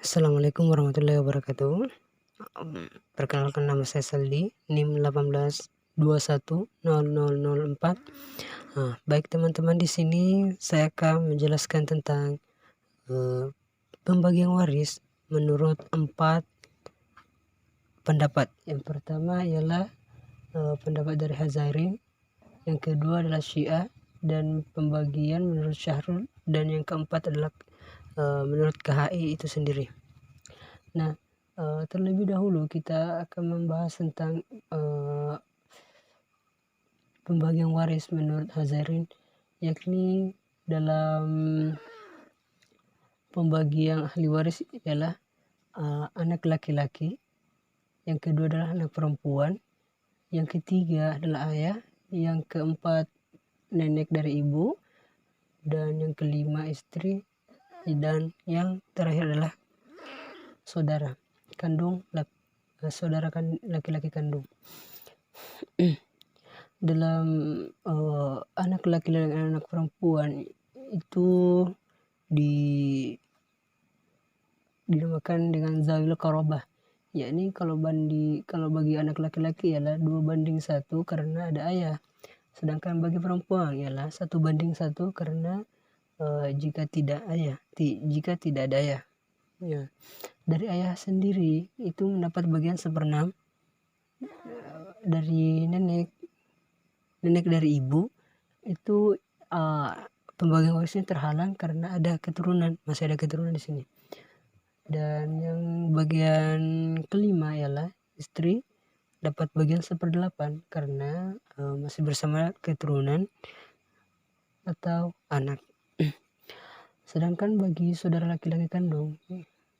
Assalamualaikum warahmatullahi wabarakatuh. Perkenalkan, nama saya Saldi, NIM 18210004. Baik teman-teman, di sini saya akan menjelaskan tentang pembagian waris menurut 4 pendapat. Yang pertama ialah pendapat dari Hazarin, yang kedua adalah Syiah, dan pembagian menurut Syahrul, dan yang keempat adalah menurut KHI itu sendiri. Nah, terlebih dahulu kita akan membahas tentang pembagian waris menurut Hazarin, yakni dalam pembagian ahli waris ialah anak laki-laki, yang kedua adalah anak perempuan, yang ketiga adalah ayah, yang keempat nenek dari ibu, dan yang kelima istri, dan yang terakhir adalah saudara kandung, saudara laki-laki kandung. Dalam anak laki-laki dan anak perempuan itu dinamakan dengan zawil qarabah, yakni kalau bagi anak laki-laki ialah 2:1 karena ada ayah, sedangkan bagi perempuan ialah 1:1 karena jika tidak ada ayah. Ya. Dari ayah sendiri itu mendapat bagian 1/6, dari nenek dari ibu itu pembagian warisnya terhalang karena masih ada keturunan di sini. Dan yang bagian kelima ialah istri dapat bagian 1/8 karena masih bersama keturunan atau anak. Sedangkan bagi saudara laki-laki kandung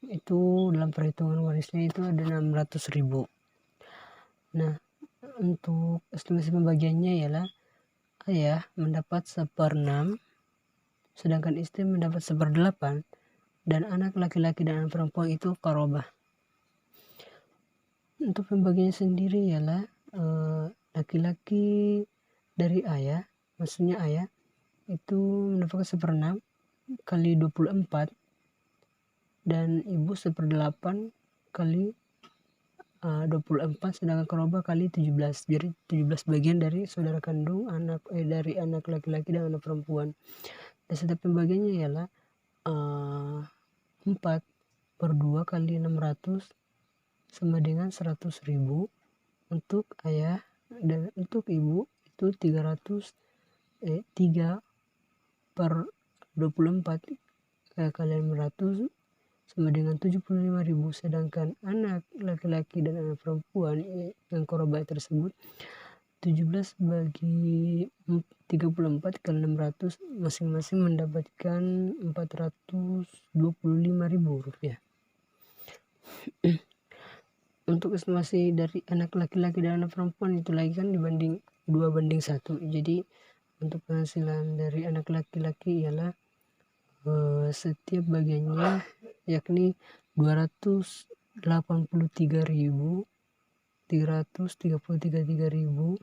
itu dalam perhitungan warisnya itu ada 600.000. Nah, untuk estimasi pembagiannya ialah ayah mendapat 1/6, sedangkan istri mendapat 1/8, dan anak laki-laki dan anak perempuan itu qarabah. Untuk pembagiannya sendiri ialah laki-laki dari ayah, maksudnya ayah itu mendapatkan 1/6 kali 24, dan ibu 1/8 kali 24, sedangkan qarabah kali 17. Jadi 17 bagian dari saudara kandung dari anak laki-laki dan anak perempuan. Dan setiap pembagiannya ialah 4/2 kali 600 sama dengan 100.000 untuk ayah, dan untuk ibu itu 3/24 kali 600 sama dengan 75.000, sedangkan anak laki-laki dan anak perempuan yang qarabah tersebut 17 bagi 34 kali 600 masing-masing mendapatkan 425.000 rupiah. Untuk estimasi dari anak laki-laki dan anak perempuan itu lagi kan dibanding 2:1. Jadi untuk penghasilan dari anak laki-laki ialah setiap bagiannya yakni 283.333.000,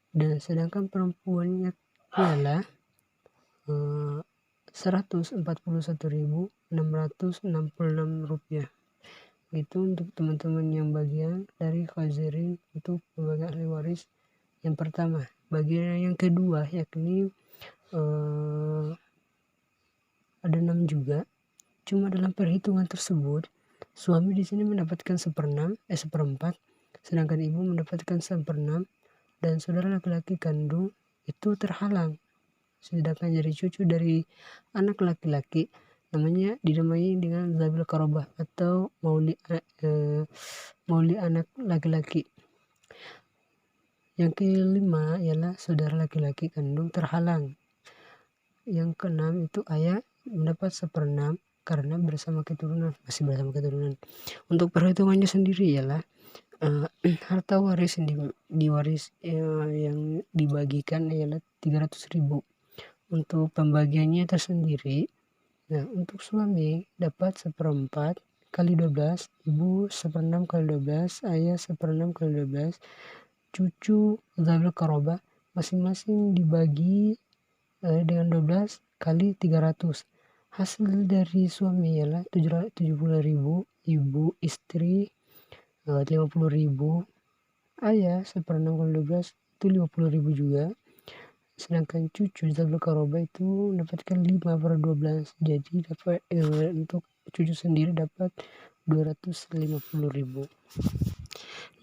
dan sedangkan perempuannya ialah 141.666 rupiah. Itu untuk teman-teman yang bagian dari Hazarin untuk pembagian ahli waris yang pertama. Bagian yang kedua yakni ada 6 juga. Cuma dalam perhitungan tersebut suami di sini mendapatkan 1/4, sedangkan ibu mendapatkan 1/6, dan saudara laki-laki kandung itu terhalang. Sedangkan jadi cucu dari anak laki-laki dinamai dengan zawil qarabah atau mauli anak laki-laki. Yang kelima ialah saudara laki-laki kandung terhalang. Yang keenam itu ayah mendapat 1/6 karena masih bersama keturunan. Untuk perhitungannya sendiri ialah harta waris yang yang dibagikan ialah 300.000. Untuk pembagiannya tersendiri, nah untuk suami dapat 1/4 kali 12, ibu 1/6 kali 12, ayah 1/6 kali 12, cucu zawil qarabah masing-masing dibagi dengan 12 kali 300. Hasil dari suami ialah 70.000, ibu istri 50.000, ayah 1/6 kali 12 itu 50.000 juga. Sedangkan cucu Zabul Karoba itu mendapatkan 5/12. Jadi dapat untuk cucu sendiri dapat 250.000.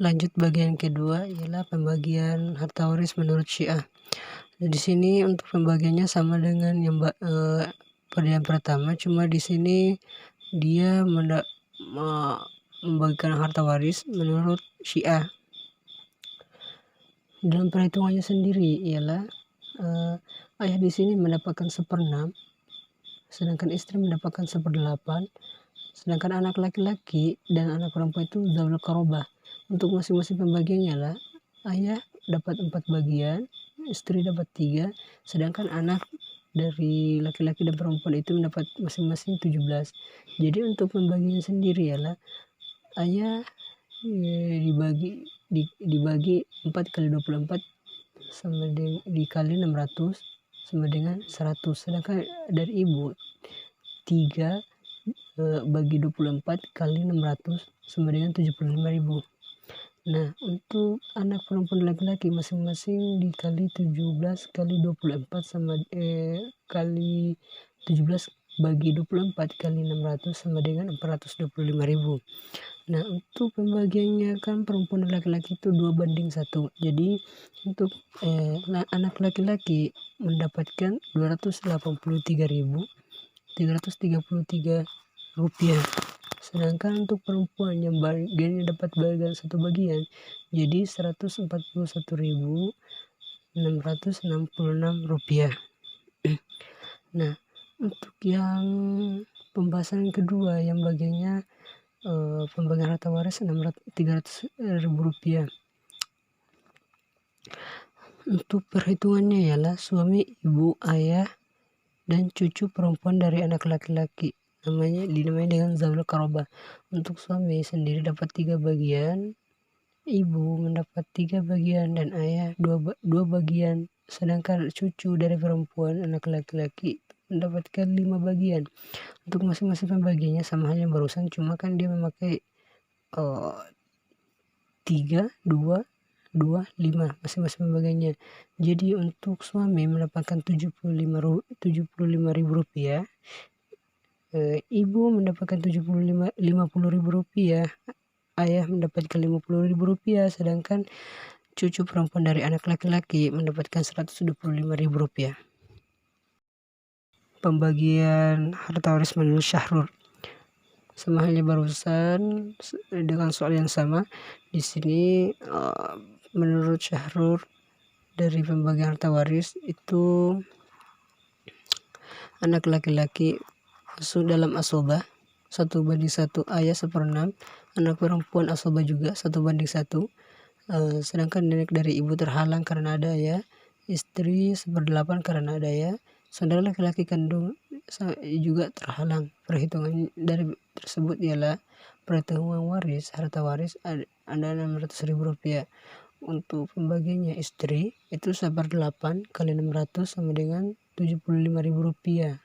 Lanjut bagian kedua ialah pembagian harta waris menurut Syiah. Di sini untuk pembagiannya sama dengan yang pada yang pertama, cuma di sini dia membagikan harta waris menurut Syiah. Dalam perhitungannya sendiri ialah ayah di sini mendapatkan 1/6, sedangkan istri mendapatkan 1/8, sedangkan anak laki-laki dan anak perempuan itu Zabul Karobah. Untuk masing-masing pembagiannya lah, ayah dapat 4 bagian, istri dapat 3, sedangkan anak dari laki-laki dan perempuan itu mendapat masing-masing 17. Jadi untuk pembagian sendiri ialah ayah dibagi 4 kali 24 sama dengan dikali 600 sama dengan 100. Sedangkan dari ibu 3 bagi 24 kali 600 sama dengan 75.000. Nah, untuk anak perempuan laki-laki masing-masing dikali 17 kali 24 sama kali 17 bagi 24 kali 600 sama dengan 425.000. Nah, untuk pembagiannya kan perempuan dan laki-laki itu 2/1. Jadi untuk anak laki-laki mendapatkan 283.333 rupiah. Sedangkan untuk perempuan yang bagiannya dapat bagian 1 bagian jadi 141.666 rupiah. Nah, untuk yang pembahasan kedua yang bagiannya pembagian harta waris 300.000 rupiah. Untuk perhitungannya ialah suami, ibu, ayah, dan cucu perempuan dari anak laki-laki. Dinamai dengan Zabul Karobah. Untuk suami sendiri dapat 3 bagian, ibu mendapat 3 bagian, dan ayah 2 bagian. Sedangkan cucu dari perempuan anak laki-laki mendapatkan 5 bagian. Untuk masing-masing pembagiannya sama halnya barusan, cuma kan dia memakai 3, 2, 5 masing-masing pembagiannya. Jadi untuk suami mendapatkan 75.000 rupiah, ibu mendapatkan 50.000 rupiah, ayah mendapatkan 50.000 rupiah, sedangkan cucu perempuan dari anak laki-laki mendapatkan 125.000 rupiah. Pembagian harta waris menurut Syahrur sama halnya barusan dengan soal yang sama. Di sini menurut Syahrur dari pembagian harta waris itu anak laki-laki masuk dalam asobah 1/1, ayah 1/6, anak perempuan asobah juga 1/1. Sedangkan nenek dari ibu terhalang karena ada ayah, istri 1/8 karena ada ayah, saudara laki-laki kandung juga terhalang. Perhitungan dari tersebut ialah perhitungan waris harta waris ada 600.000 rupiah. Untuk pembagiannya istri itu 1/8 kali 600 sama dengan 75.000 rupiah.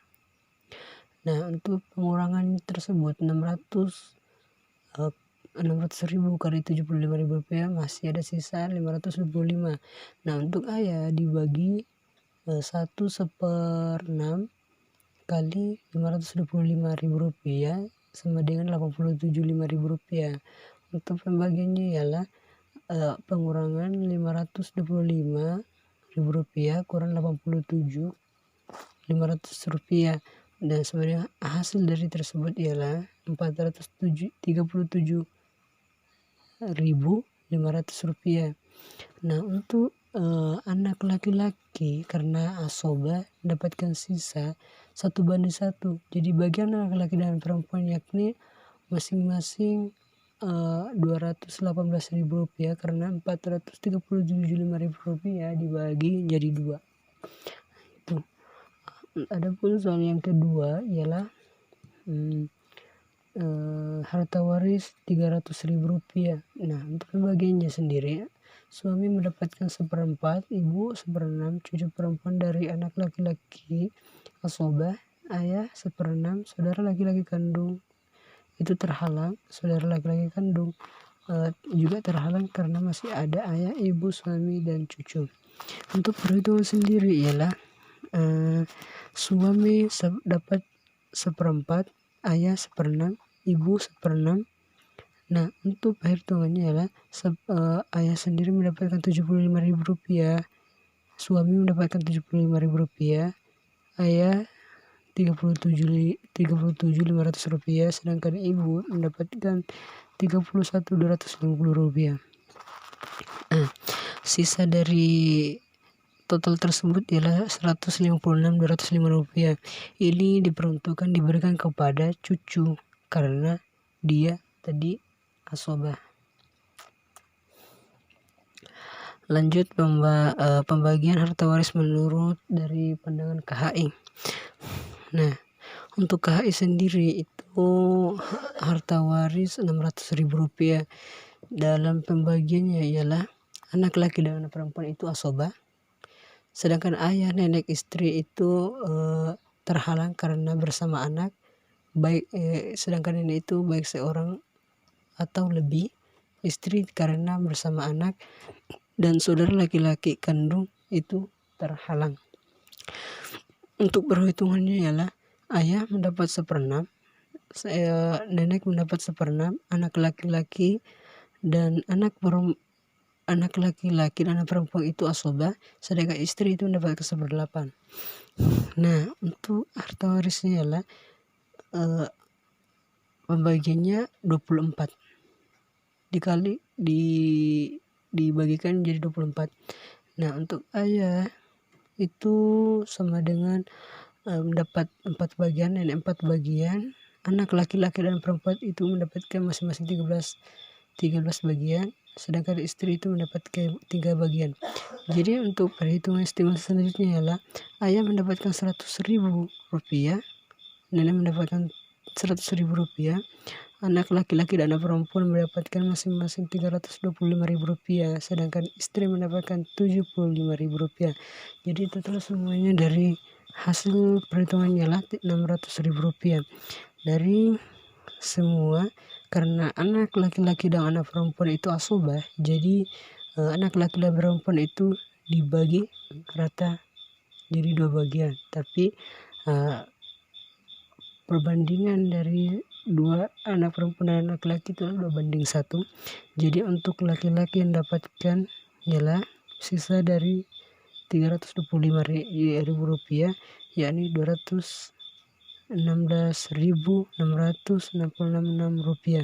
Nah, untuk pengurangan tersebut 600.000 kali 75.000 rupiah masih ada sisa 525. Nah, untuk ayah dibagi 1/6 kali 525.000 rupiah sama dengan 87.500 rupiah. Untuk pembagiannya ialah pengurangan 525.000 rupiah kurang 87.500 rupiah, dan sebenarnya hasil dari tersebut ialah 437.500 rupiah. Nah, untuk anak laki-laki karena asobah mendapatkan sisa 1/1. Jadi bagian anak laki dan perempuan yakni masing-masing 218.000 rupiah karena 437.500 rupiah dibagi jadi 2. Itu. Adapun soal yang kedua ialah harta waris 300.000 rupiah. Nah, untuk pembagiannya sendiri suami mendapatkan 1/4, ibu 1/6, cucu perempuan dari anak laki-laki asobah, ayah 1/6, saudara laki-laki kandung itu terhalang, saudara laki-laki kandung juga terhalang karena masih ada ayah, ibu, suami, dan cucu. Untuk perhitungan sendiri ialah suami dapat 1/4, ayah 1/6, ibu 1/6. Nah, untuk perhitungannya ialah ayah sendiri mendapatkan Rp75.000, suami mendapatkan Rp75.000, ayah Rp37.500, sedangkan ibu mendapatkan Rp31.250. Nah, sisa dari total tersebut ialah Rp156.205. Ini diberikan kepada cucu karena dia tadi asobah. Lanjut pembagian harta waris menurut dari pandangan KHI. Nah, untuk KHI sendiri itu harta waris Rp600.000. Dalam pembagiannya ialah anak laki dan anak perempuan itu asobah, sedangkan ayah, nenek, istri itu terhalang karena bersama anak, sedangkan nenek itu baik seorang atau lebih, istri karena bersama anak, dan saudara laki-laki kandung itu terhalang. Untuk perhitungannya ialah ayah mendapat 1/6, nenek mendapat 1/6, anak laki-laki dan anak laki-laki dan anak perempuan itu asobah, sedangkan istri itu mendapatkan 1/8. Nah, untuk harta warisnya ialah pembagiannya 24 dibagikan jadi 24. Nah, untuk ayah itu sama dengan mendapat 4 bagian, nenek 4 bagian, anak laki-laki dan perempuan itu mendapatkan masing-masing 13 bagian, sedangkan istri itu mendapatkan 3 bagian. Jadi untuk perhitungan estimasi selanjutnya ialah ayah mendapatkan Rp100.000, nenek mendapatkan Rp100.000, anak laki-laki dan anak perempuan mendapatkan masing-masing Rp325.000, sedangkan istri mendapatkan Rp75.000. Jadi total semuanya dari hasil perhitungannya lah Rp600.000. Dari semua, karena anak laki-laki dan anak perempuan itu asobah, jadi anak laki dan perempuan itu dibagi rata jadi 2 bagian, tapi perbandingan dari 2 anak perempuan dan anak laki itu 2:1. Jadi untuk laki-laki yang dapatkan ialah sisa dari Rp325.000, yakni Rp216.666.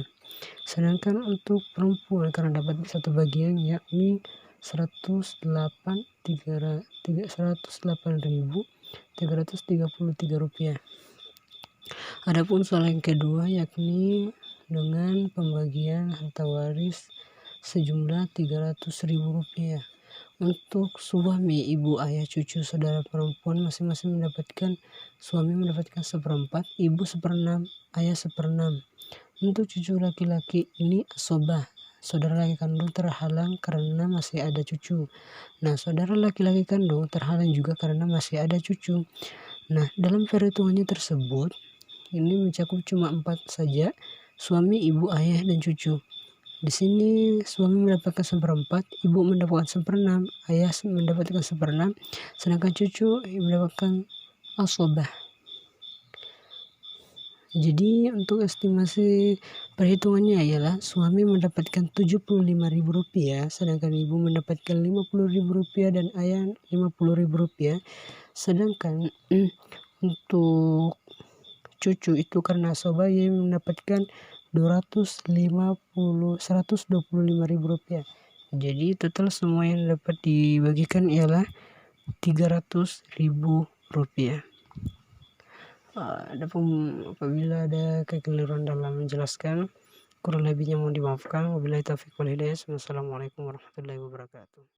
Sedangkan untuk perempuan karena dapat 1 bagian yakni Rp108.333. Adapun soal yang kedua yakni dengan pembagian harta waris sejumlah Rp300.000. Untuk suami, ibu, ayah, cucu, saudara perempuan masing-masing mendapatkan, suami mendapatkan 1/4, ibu 1/6, ayah 1/6. Untuk cucu laki-laki ini asobah, saudara laki kandung terhalang karena masih ada cucu. Nah, saudara laki-laki kandung terhalang juga karena masih ada cucu. Nah, dalam perhitungannya tersebut ini mencakup cuma 4 saja, suami, ibu, ayah, dan cucu. Di sini suami mendapatkan 1/4, ibu mendapatkan 1/6, ayah mendapatkan 1/6, sedangkan cucu mendapatkan asobah. Jadi untuk estimasi perhitungannya ialah suami mendapatkan Rp75.000, sedangkan ibu mendapatkan Rp50.000 dan ayah Rp50.000. Sedangkan untuk cucu itu karena asobah ia mendapatkan Rp125.000. Jadi total semua yang dapat dibagikan ialah Rp300.000. Apabila ada kekeliruan dalam menjelaskan, kurang lebihnya mohon dimaafkan. Wabillahi taufiq wal hidayah. Wassalamualaikum warahmatullahi wabarakatuh.